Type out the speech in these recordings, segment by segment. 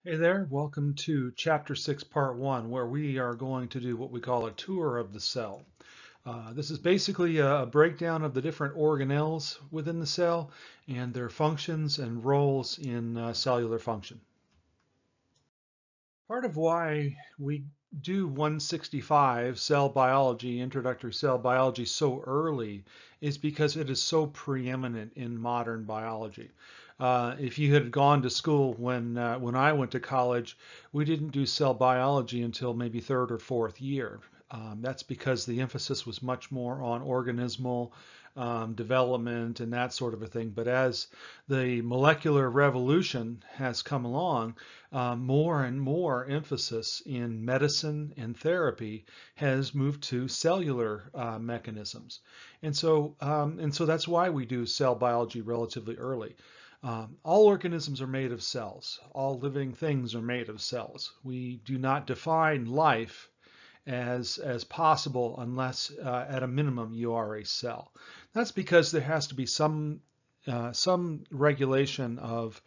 Hey there, welcome to Chapter 6, Part 1, where we are going to do what we call a tour of the cell. This is basically a breakdown of the different organelles within the cell and their functions and roles in cellular function. Part of why we do 165 cell biology, introductory cell biology, so early is because it is so preeminent in modern biology. If you had gone to school when I went to college, we didn't do cell biology until maybe third or fourth year. That's because the emphasis was much more on organismal development and that sort of a thing. But as the molecular revolution has come along, more and more emphasis in medicine and therapy has moved to cellular mechanisms. And so that's why we do cell biology relatively early. All organisms are made of cells. All living things are made of cells. We do not define life as possible unless at a minimum you are a cell. That's because there has to be some regulation of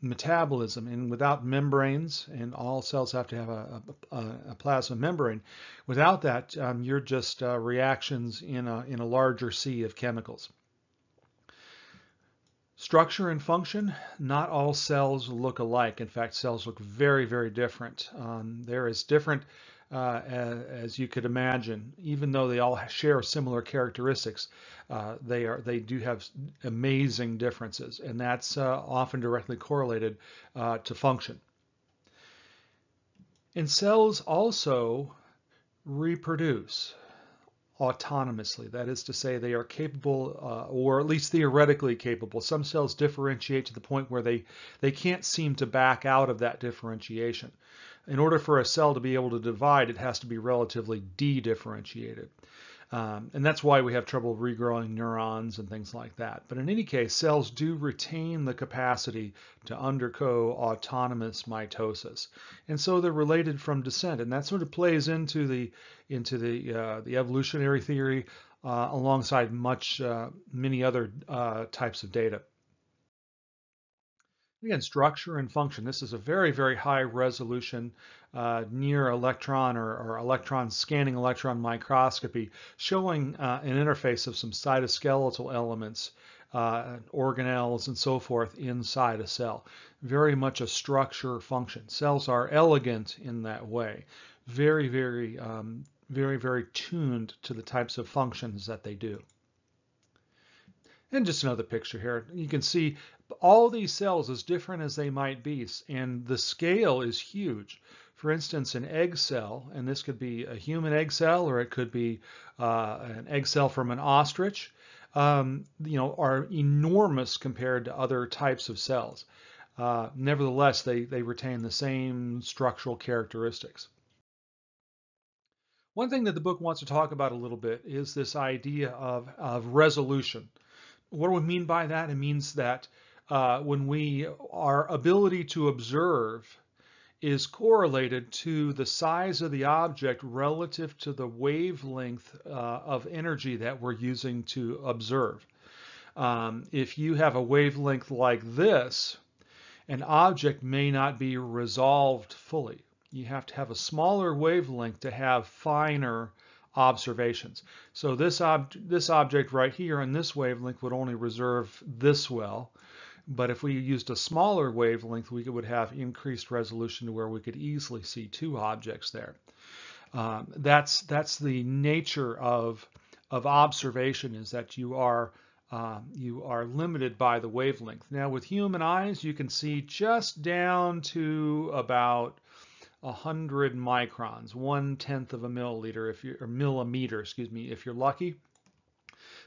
metabolism, and without membranes, and all cells have to have a plasma membrane. Without that, you're just reactions in a larger sea of chemicals. Structure and function, not all cells look alike. In fact, cells look very, very different. They're as different as you could imagine. Even though they all share similar characteristics, they do have amazing differences, and that's often directly correlated to function. And cells also reproduce autonomously. That is to say, they are capable, or at least theoretically capable. Some cells differentiate to the point where they can't seem to back out of that differentiation. In order for a cell to be able to divide, it has to be relatively de-differentiated. And that's why we have trouble regrowing neurons and things like that. But in any case, cells do retain the capacity to undergo autonomous mitosis. And so they're related from descent. And that sort of plays into the evolutionary theory alongside many other types of data. Again, structure and function. This is a very, very high resolution near electron or electron scanning electron microscopy showing an interface of some cytoskeletal elements, organelles and so forth inside a cell. Very much a structure function. Cells are elegant in that way. Very, very, very, very tuned to the types of functions that they do. And just another picture here. You can see all these cells, as different as they might be, and the scale is huge. For instance, an egg cell, and this could be a human egg cell, or it could be an egg cell from an ostrich, are enormous compared to other types of cells. Nevertheless, they retain the same structural characteristics. One thing that the book wants to talk about a little bit is this idea of resolution. What do we mean by that? It means that when our ability to observe is correlated to the size of the object relative to the wavelength of energy that we're using to observe. If you have a wavelength like this, an object may not be resolved fully. You have to have a smaller wavelength to have finer observations. So this object right here in this wavelength would only resolve this well, but if we used a smaller wavelength, we would have increased resolution to where we could easily see two objects there. That's the nature of observation, is that you are limited by the wavelength. Now with human eyes, you can see just down to about 100 microns, 1/10 of a milliliter, or millimeter, excuse me, if you're lucky.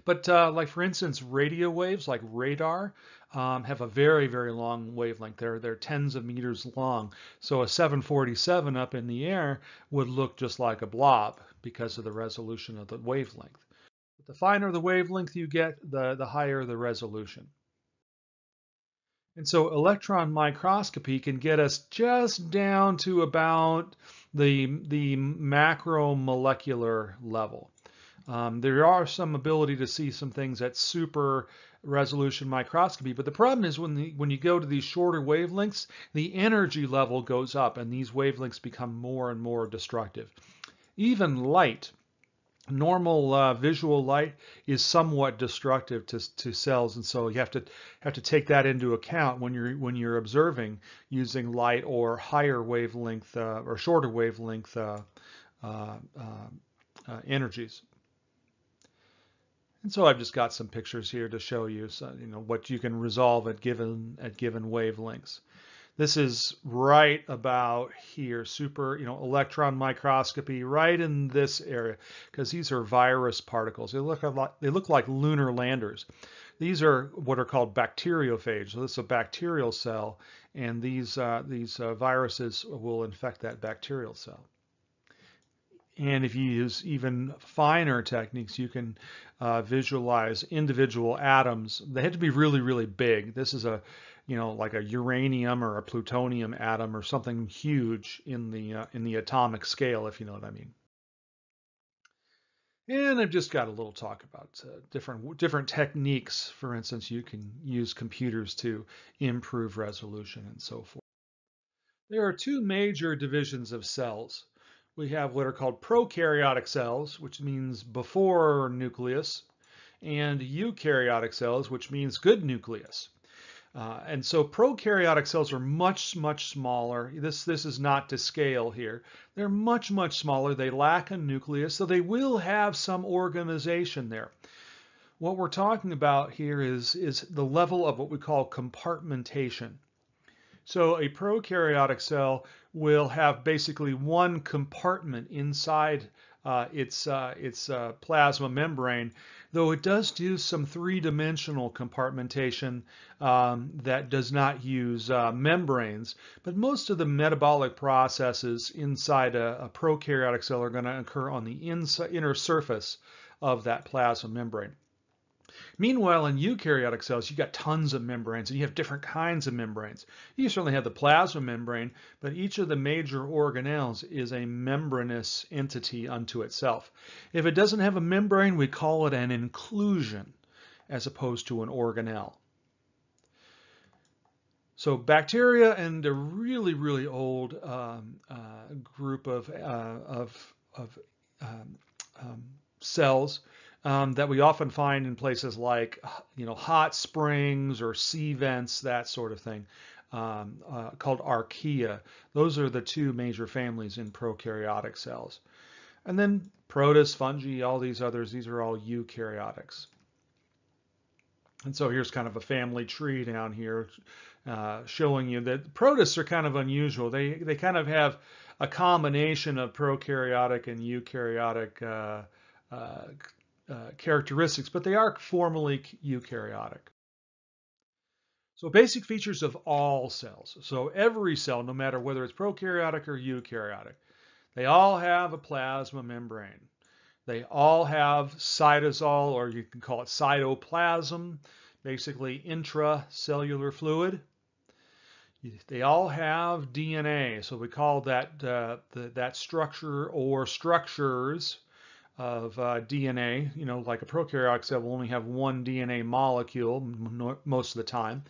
But like for instance, radio waves like radar have a very, very long wavelength. They're tens of meters long. So a 747 up in the air would look just like a blob because of the resolution of the wavelength. But the finer the wavelength you get, the higher the resolution. And so electron microscopy can get us just down to about the macromolecular level. There are some ability to see some things at super resolution microscopy, but the problem is when you go to these shorter wavelengths, the energy level goes up and these wavelengths become more and more destructive. Even light, normal visual light, is somewhat destructive to cells, and so you have to take that into account when you're observing using light or higher wavelength or shorter wavelength energies. And so I've just got some pictures here to show you, what you can resolve at given wavelengths. This is right about here, super, electron microscopy, right in this area, because these are virus particles. They look like lunar landers. These are what are called bacteriophages. So this is a bacterial cell, and these viruses will infect that bacterial cell. And if you use even finer techniques, you can visualize individual atoms. They have to be really, really big. This is like a uranium or a plutonium atom or something huge in the atomic scale, if you know what I mean. And I've just got a little talk about different techniques. For instance, you can use computers to improve resolution and so forth. There are two major divisions of cells. We have what are called prokaryotic cells, which means before nucleus, and eukaryotic cells, which means good nucleus. And so prokaryotic cells are much, much smaller. This is not to scale here. They're much, much smaller. They lack a nucleus, so they will have some organization there. What we're talking about here is the level of what we call compartmentation. So a prokaryotic cell will have basically one compartment inside its plasma membrane, though it does do some three-dimensional compartmentation that does not use membranes. But most of the metabolic processes inside a prokaryotic cell are going to occur on the inner surface of that plasma membrane. Meanwhile, in eukaryotic cells, you've got tons of membranes, and you have different kinds of membranes. You certainly have the plasma membrane, but each of the major organelles is a membranous entity unto itself. If it doesn't have a membrane, we call it an inclusion, as opposed to an organelle. So bacteria and a really, really old group of cells that we often find in places like, hot springs or sea vents, that sort of thing, called archaea. Those are the two major families in prokaryotic cells. And then protists, fungi, all these others, these are all eukaryotics. And so here's kind of a family tree down here showing you that protists are kind of unusual. They kind of have a combination of prokaryotic and eukaryotic characteristics, but they are formally eukaryotic. So basic features of all cells. So every cell, no matter whether it's prokaryotic or eukaryotic, they all have a plasma membrane. They all have cytosol, or you can call it cytoplasm, basically intracellular fluid. They all have DNA, so we call that that structure or structures of DNA, like a prokaryotic cell will only have one DNA molecule most of the time.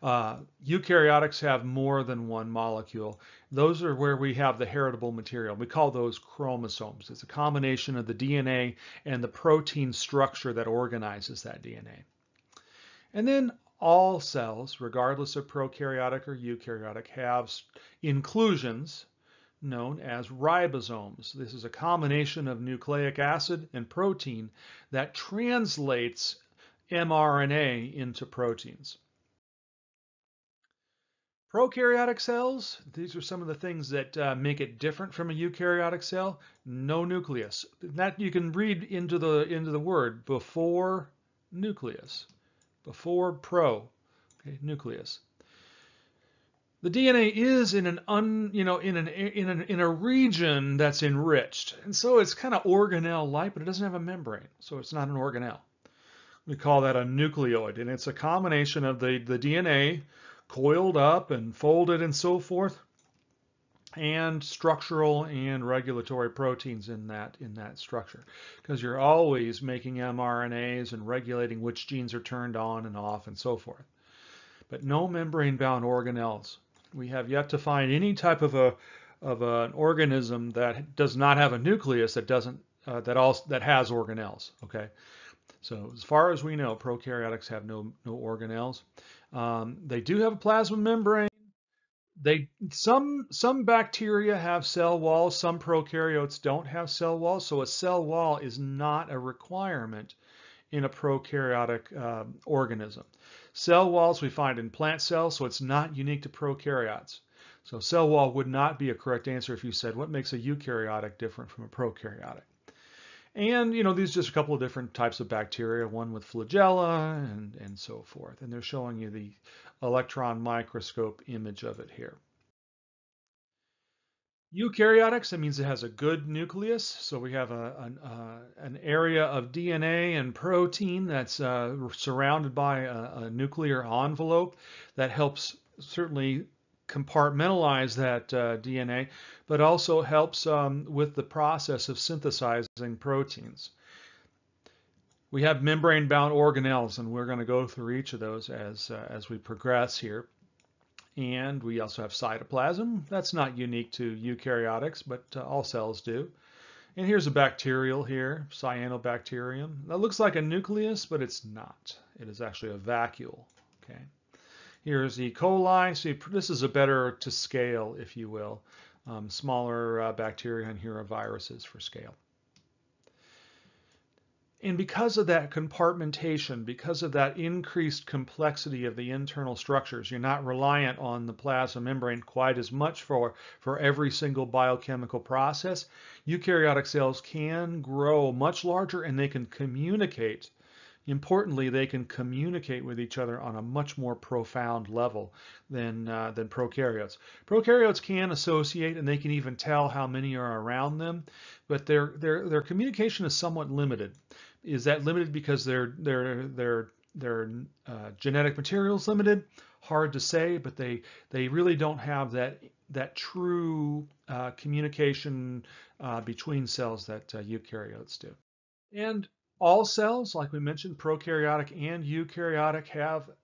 Eukaryotics have more than one molecule. Those are where we have the heritable material. We call those chromosomes. It's a combination of the DNA and the protein structure that organizes that DNA. And then all cells, regardless of prokaryotic or eukaryotic, have inclusions known as ribosomes. This is a combination of nucleic acid and protein that translates mRNA into proteins. Prokaryotic cells, these are some of the things that make it different from a eukaryotic cell. No nucleus. That you can read into the word before nucleus, before nucleus. The DNA is in in a region that's enriched, and so it's kind of organelle-like, but it doesn't have a membrane, so it's not an organelle. We call that a nucleoid, and it's a combination of the DNA coiled up and folded and so forth, and structural and regulatory proteins in that structure, because you're always making mRNAs and regulating which genes are turned on and off and so forth. But no membrane-bound organelles. We have yet to find any type of an organism that does not have a nucleus that doesn't that has organelles. Okay, so as far as we know, prokaryotics have no organelles. They do have a plasma membrane. Some bacteria have cell walls. Some prokaryotes don't have cell walls. So a cell wall is not a requirement in a prokaryotic organism. Cell walls we find in plant cells, so it's not unique to prokaryotes. So cell wall would not be a correct answer if you said what makes a eukaryotic different from a prokaryotic. And these are just a couple of different types of bacteria, one with flagella and so forth. And they're showing you the electron microscope image of it here. Eukaryotics, that means it has a good nucleus. So we have an area of DNA and protein that's surrounded by a nuclear envelope that helps certainly compartmentalize that DNA, but also helps with the process of synthesizing proteins. We have membrane-bound organelles, and we're going to go through each of those as we progress here. And we also have cytoplasm. That's not unique to eukaryotics, but all cells do. And here's a bacterial here, cyanobacterium. That looks like a nucleus, but it's not. It is actually a vacuole. Okay. Here's E. coli. See, this is a better to scale, if you will. Smaller bacteria, and here are viruses for scale. And because of that compartmentation, because of that increased complexity of the internal structures, you're not reliant on the plasma membrane quite as much for every single biochemical process. Eukaryotic cells can grow much larger, and they can communicate. Importantly, they can communicate with each other on a much more profound level than prokaryotes. Prokaryotes can associate, and they can even tell how many are around them, but their communication is somewhat limited. Is that limited because their genetic material is limited? Hard to say, but they really don't have that true communication between cells that eukaryotes do. And all cells, like we mentioned, prokaryotic and eukaryotic,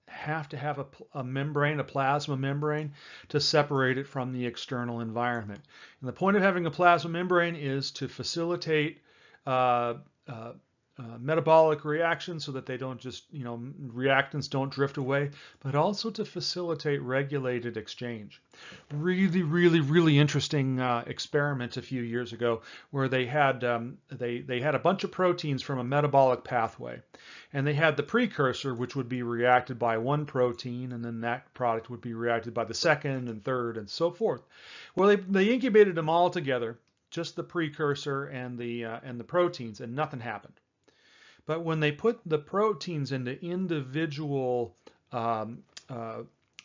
have to have a membrane, a plasma membrane, to separate it from the external environment. And the point of having a plasma membrane is to facilitate metabolic reactions so that they don't just, reactants don't drift away, but also to facilitate regulated exchange. Really, really, really interesting experiment a few years ago where they had they had a bunch of proteins from a metabolic pathway, and they had the precursor, which would be reacted by one protein, and then that product would be reacted by the second and third and so forth. Well, they incubated them all together, just the precursor and the proteins, and nothing happened. But when they put the proteins into individual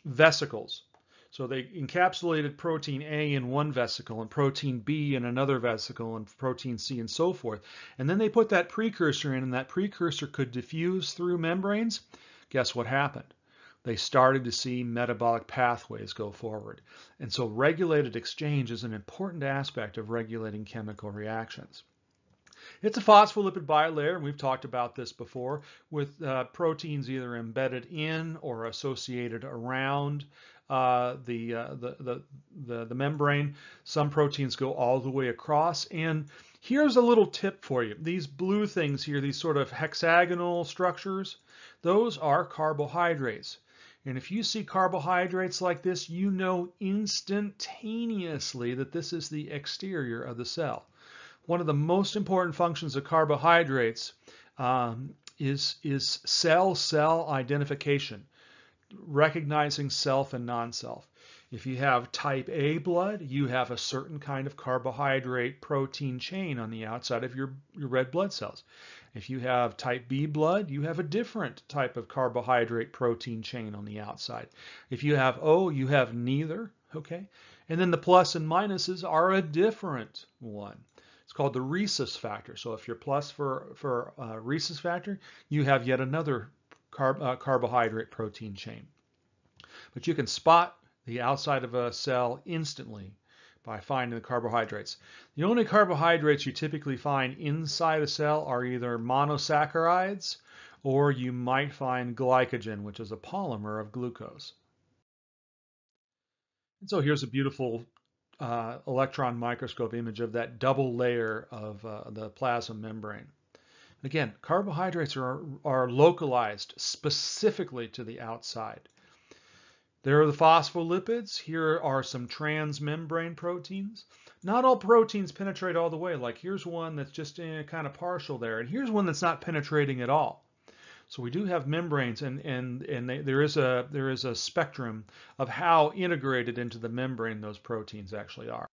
vesicles, so they encapsulated protein A in one vesicle and protein B in another vesicle and protein C and so forth, and then they put that precursor in, and that precursor could diffuse through membranes, guess what happened? They started to see metabolic pathways go forward. And so regulated exchange is an important aspect of regulating chemical reactions. It's a phospholipid bilayer, and we've talked about this before, with proteins either embedded in or associated around the membrane. Some proteins go all the way across. And here's a little tip for you. These blue things here, these sort of hexagonal structures, those are carbohydrates. And if you see carbohydrates like this, you know instantaneously that this is the exterior of the cell. One of the most important functions of carbohydrates is cell-cell identification, recognizing self and non-self. If you have type A blood, you have a certain kind of carbohydrate protein chain on the outside of your red blood cells. If you have type B blood, you have a different type of carbohydrate protein chain on the outside. If you have O, you have neither, okay? And then the plus and minuses are a different one. It's called the rhesus factor. So if you're plus for rhesus factor, you have yet another carbohydrate protein chain. But you can spot the outside of a cell instantly by finding the carbohydrates. The only carbohydrates you typically find inside a cell are either monosaccharides or you might find glycogen, which is a polymer of glucose. And so here's a beautiful electron microscope image of that double layer of the plasma membrane. Again, carbohydrates are localized specifically to the outside. There are the phospholipids. Here are some transmembrane proteins. Not all proteins penetrate all the way. Like here's one that's just kind of partial there, and here's one that's not penetrating at all. So we do have membranes, and there is a spectrum of how integrated into the membrane those proteins actually are.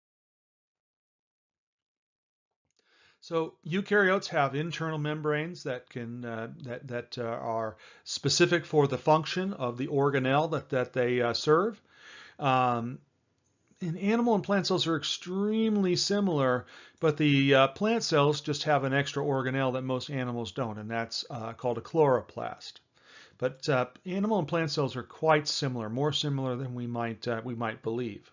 So eukaryotes have internal membranes that can are specific for the function of the organelle that they serve. And animal and plant cells are extremely similar, but the plant cells just have an extra organelle that most animals don't, and that's called a chloroplast. But animal and plant cells are quite similar, more similar than we might believe.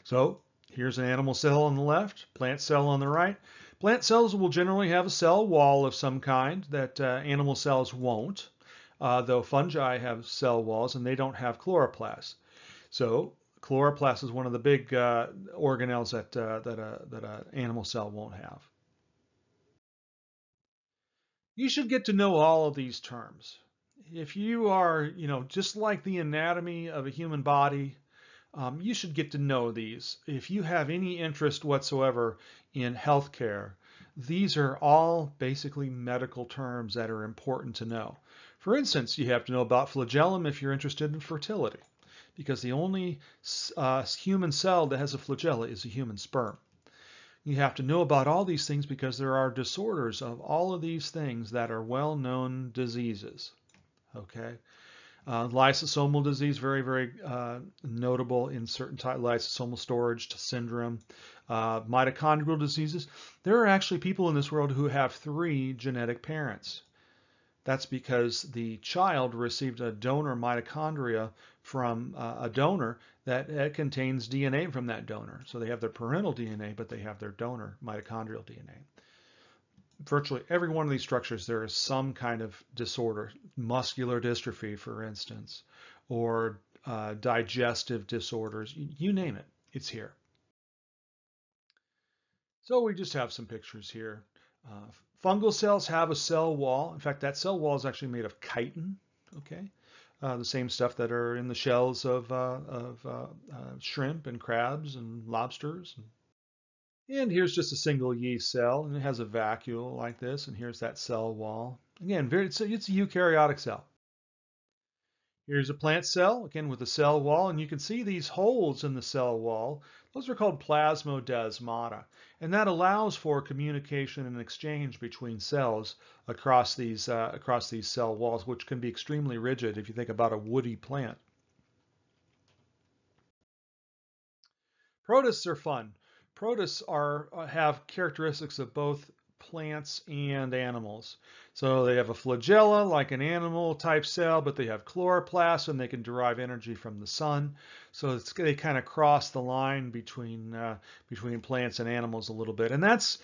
So here's an animal cell on the left, plant cell on the right. Plant cells will generally have a cell wall of some kind that animal cells won't, though fungi have cell walls and they don't have chloroplasts. So chloroplast is one of the big organelles that an animal cell won't have. You should get to know all of these terms. If you are, just like the anatomy of a human body, you should get to know these. If you have any interest whatsoever in healthcare, these are all basically medical terms that are important to know. For instance, you have to know about flagellum if you're interested in fertility, because the only human cell that has a flagella is a human sperm. You have to know about all these things because there are disorders of all of these things that are well-known diseases. Okay, lysosomal disease, very, very notable in certain type lysosomal storage syndrome. Mitochondrial diseases. There are actually people in this world who have 3 genetic parents. That's because the child received a donor mitochondria from a donor that contains DNA from that donor. So they have their parental DNA, but they have their donor mitochondrial DNA. Virtually every one of these structures, there is some kind of disorder, muscular dystrophy, for instance, or digestive disorders, you name it, it's here. So we just have some pictures here. Fungal cells have a cell wall. In fact, that cell wall is actually made of chitin, okay? The same stuff that are in the shells of shrimp and crabs and lobsters. And here's just a single yeast cell, and it has a vacuole like this, and here's that cell wall. Again, it's a eukaryotic cell. Here's a plant cell, again with a cell wall, and you can see these holes in the cell wall. Those are called plasmodesmata, and that allows for communication and exchange between cells across these cell walls, which can be extremely rigid if you think about a woody plant. Protists are fun. Protists have characteristics of both plants and animals. So they have a flagella like an animal type cell, but they have chloroplasts and they can derive energy from the sun. So they kind of cross the line between plants and animals a little bit. And that's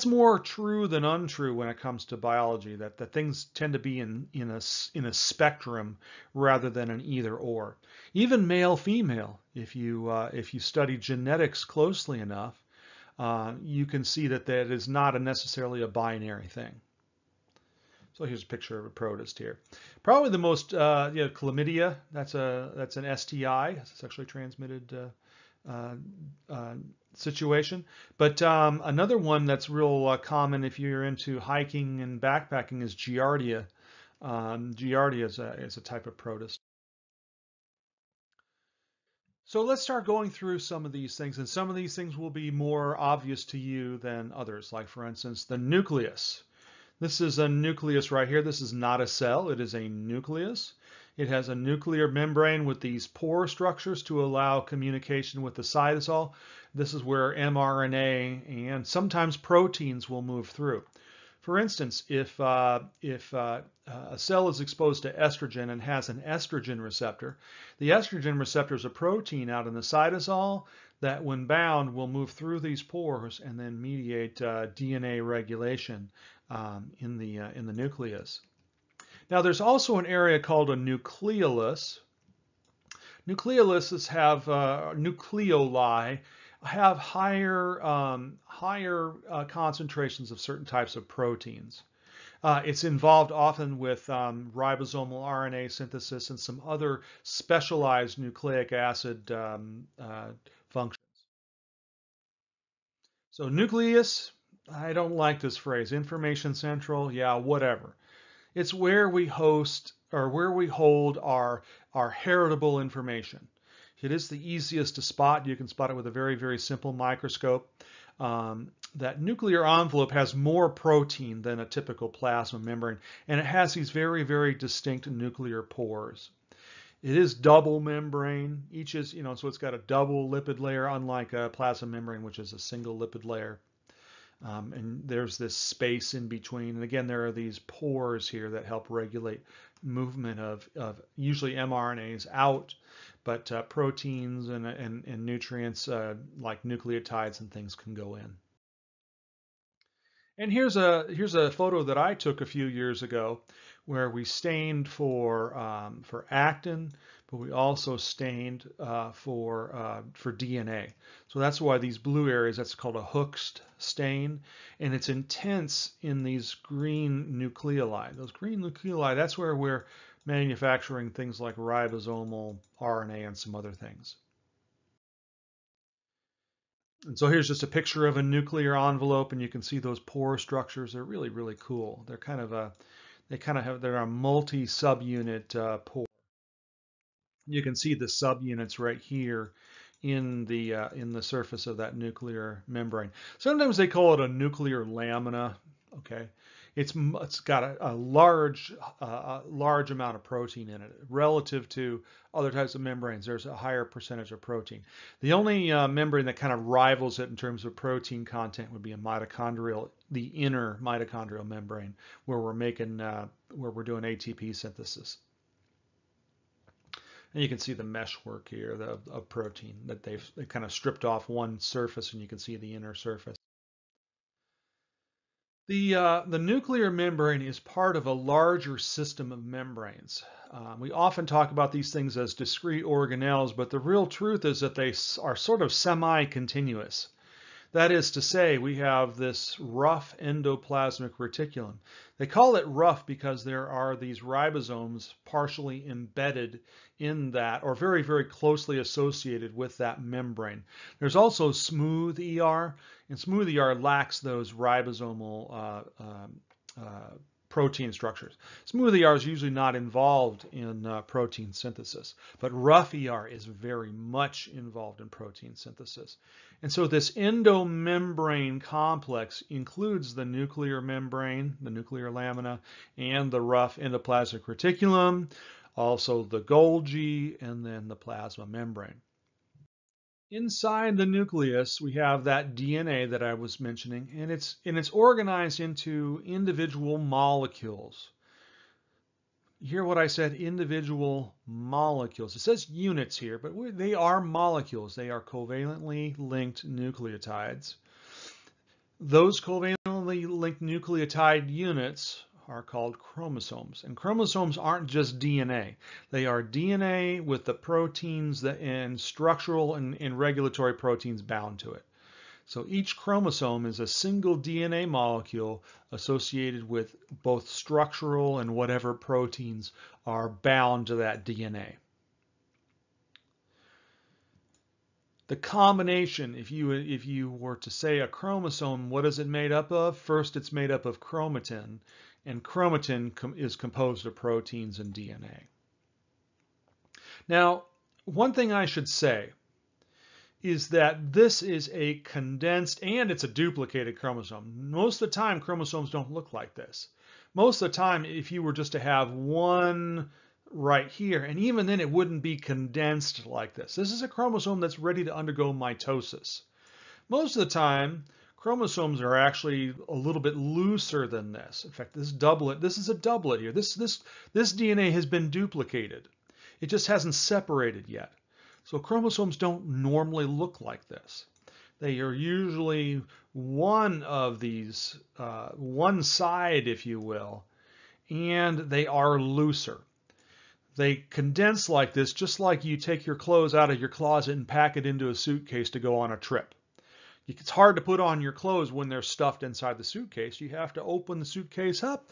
more true than untrue when it comes to biology, that things tend to be in a spectrum rather than an either or. Even male female, if you study genetics closely enough, you can see that is not necessarily a binary thing. So here's a picture of a protist here. Probably the most, chlamydia. That's an STI, sexually transmitted situation. But another one that's real common if you're into hiking and backpacking is Giardia. Giardia is a type of protist. So let's start going through some of these things, and some of these things will be more obvious to you than others, like for instance, the nucleus. This is a nucleus right here. This is not a cell, it is a nucleus. It has a nuclear membrane with these pore structures to allow communication with the cytosol. This is where mRNA and sometimes proteins will move through. For instance, if a cell is exposed to estrogen and has an estrogen receptor, the estrogen receptor is a protein out in the cytosol that, when bound, will move through these pores and then mediate DNA regulation in the nucleus. Now, there's also an area called a nucleolus. Nucleoluses have nucleoli have higher concentrations of certain types of proteins. It's involved often with ribosomal RNA synthesis and some other specialized nucleic acid functions. So nucleus, I don't like this phrase. Information central, yeah, whatever. It's where we host or where we hold our heritable information. It is the easiest to spot. You can spot it with a very, very simple microscope. That nuclear envelope has more protein than a typical plasma membrane, and it has these very, very distinct nuclear pores. It is double membrane. Each is, so it's got a double lipid layer, unlike a plasma membrane, which is a single lipid layer. And there's this space in between. And again, there are these pores here that help regulate movement of usually mRNAs out, but proteins and nutrients like nucleotides and things can go in. And here's a photo that I took a few years ago where we stained for actin, but we also stained for DNA. So that's why these blue areas, that's called a Hoechst stain, and it's intense in these green nucleoli. Those green nucleoli, that's where we're manufacturing things like ribosomal RNA and some other things. And so here's just a picture of a nuclear envelope, and you can see those pore structures. They're really, really cool. They're they're a multi-subunit pore. You can see the subunits right here in the surface of that nuclear membrane. Sometimes they call it a nuclear lamina. Okay, it's got a large amount of protein in it relative to other types of membranes. There's a higher percentage of protein. The only membrane that kind of rivals it in terms of protein content would be the inner mitochondrial membrane, where we're doing ATP synthesis. And you can see the meshwork here of protein that they kind of stripped off one surface, and you can see the inner surface. The nuclear membrane is part of a larger system of membranes. We often talk about these things as discrete organelles, but the real truth is that they are sort of semi-continuous. That is to say, we have this rough endoplasmic reticulum. They call it rough because there are these ribosomes partially embedded in that, or very, very closely associated with that membrane. There's also smooth ER, and smooth ER lacks those ribosomal protein structures. Smooth ER is usually not involved in protein synthesis, but rough ER is very much involved in protein synthesis. And so this endomembrane complex includes the nuclear membrane, the nuclear lamina, and the rough endoplasmic reticulum, also the Golgi, and then the plasma membrane. Inside the nucleus, we have that DNA that I was mentioning, and it's organized into individual molecules. You hear what I said, individual molecules. It says units here, but they are molecules. They are covalently linked nucleotides. Those covalently linked nucleotide units are called chromosomes. And chromosomes aren't just DNA. They are DNA with the proteins and structural and regulatory proteins bound to it. So each chromosome is a single DNA molecule associated with both structural and whatever proteins are bound to that DNA. The combination, if you were to say a chromosome, what is it made up of? First, it's made up of chromatin, and chromatin is composed of proteins and DNA. Now, one thing I should say is that this is a condensed, and it's a duplicated chromosome. Most of the time, chromosomes don't look like this. Most of the time, if you were just to have one right here, and even then it wouldn't be condensed like this. This is a chromosome that's ready to undergo mitosis. Most of the time, Chromosomes are actually a little bit looser than this. In fact, this doublet, this is a doublet here. This DNA has been duplicated. It just hasn't separated yet. So chromosomes don't normally look like this. They are usually one of these, one side, if you will, and they are looser. They condense like this, just like you take your clothes out of your closet and pack it into a suitcase to go on a trip. It's hard to put on your clothes when they're stuffed inside the suitcase. You have to open the suitcase up,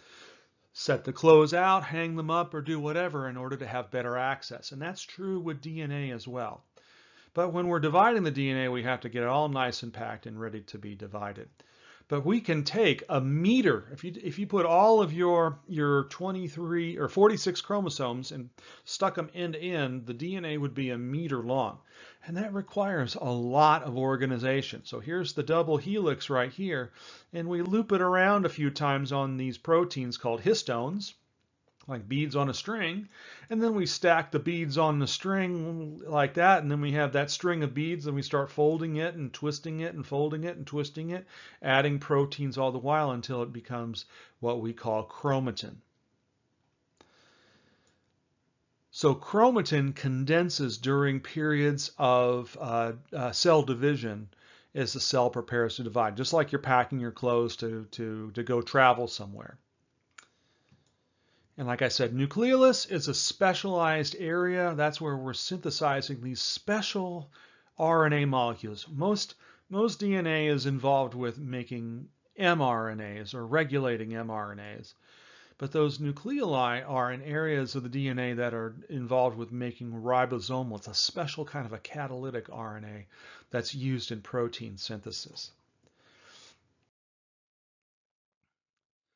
set the clothes out, hang them up, or do whatever in order to have better access. And that's true with DNA as well. But when we're dividing the DNA, we have to get it all nice and packed and ready to be divided. But we can take a meter, if you put all of your 23 or 46 chromosomes and stuck them end to end, the DNA would be a meter long. And that requires a lot of organization. So here's the double helix right here, and we loop it around a few times on these proteins called histones, like beads on a string, and then we stack the beads on the string like that, and then we have that string of beads, and we start folding it and twisting it and folding it and twisting it, adding proteins all the while until it becomes what we call chromatin. So chromatin condenses during periods of cell division as the cell prepares to divide, just like you're packing your clothes to go travel somewhere. And like I said, nucleus is a specialized area. That's where we're synthesizing these special RNA molecules. Most DNA is involved with making mRNAs or regulating mRNAs. But those nucleoli are in areas of the DNA that are involved with making ribosomal. It's a special kind of a catalytic RNA that's used in protein synthesis.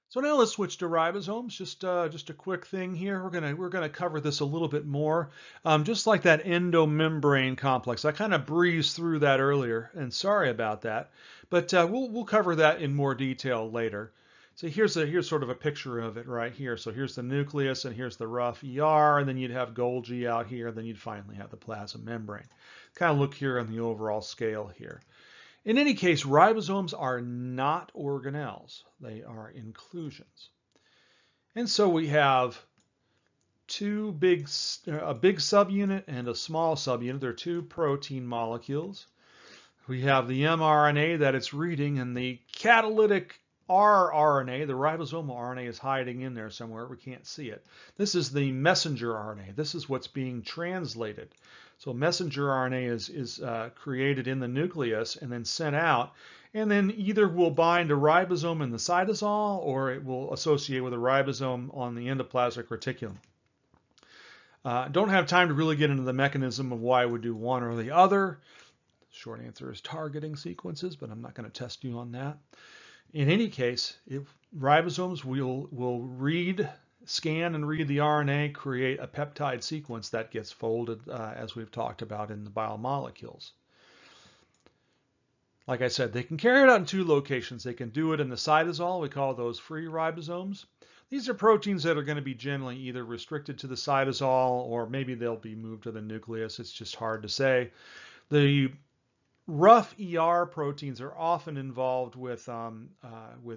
So now let's switch to ribosomes. Just a quick thing here. We're gonna cover this a little bit more. Just like that endomembrane complex, I kind of breezed through that earlier, and sorry about that. But we'll cover that in more detail later. So here's sort of a picture of it right here. So here's the nucleus, and here's the rough ER, and then you'd have Golgi out here, and then you'd finally have the plasma membrane. Kind of look here on the overall scale here. In any case, ribosomes are not organelles. They are inclusions. And so we have a big subunit and a small subunit. They're two protein molecules. We have the mRNA that it's reading, and the catalytic rRNA, the ribosomal RNA, is hiding in there somewhere. We can't see it. This is the messenger RNA. This is what's being translated. So messenger RNA is created in the nucleus and then sent out, and then either will bind a ribosome in the cytosol, or it will associate with a ribosome on the endoplasmic reticulum. Don't have time to really get into the mechanism of why it would do one or the other. Short answer is targeting sequences, but I'm not going to test you on that. In any case, ribosomes will scan and read the RNA, create a peptide sequence that gets folded, as we've talked about in the biomolecules. Like I said, they can carry it out in two locations. They can do it in the cytosol. We call those free ribosomes. These are proteins that are going to be generally either restricted to the cytosol, or maybe they'll be moved to the nucleus. It's just hard to say. The rough ER proteins are often involved with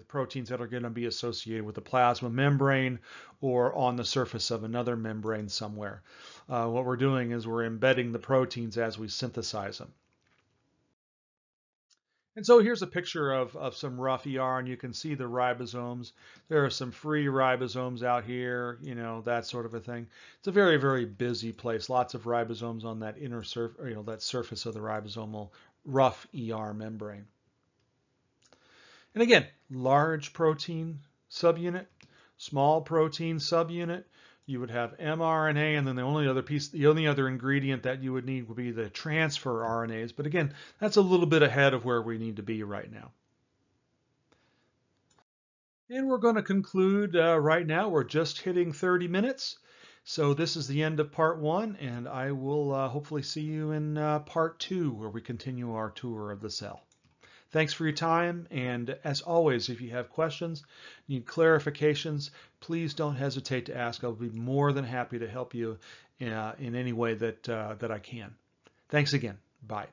proteins that are going to be associated with the plasma membrane or on the surface of another membrane somewhere. What we're doing is we're embedding the proteins as we synthesize them. And so here's a picture of some rough ER, and you can see the ribosomes. There are some free ribosomes out here, you know, that sort of a thing. It's a very, very busy place. Lots of ribosomes on that inner surface, you know, that surface of the ribosomal rough ER membrane. And again, large protein subunit, small protein subunit. You would have mRNA, and then the only other ingredient that you would need would be the transfer RNAs. But again, that's a little bit ahead of where we need to be right now. And we're going to conclude right now. We're just hitting 30 minutes. So this is the end of part 1, and I will hopefully see you in part 2, where we continue our tour of the cell. Thanks for your time, and as always, if you have questions, need clarifications, please don't hesitate to ask. I'll be more than happy to help you in any way that I can. Thanks again. Bye.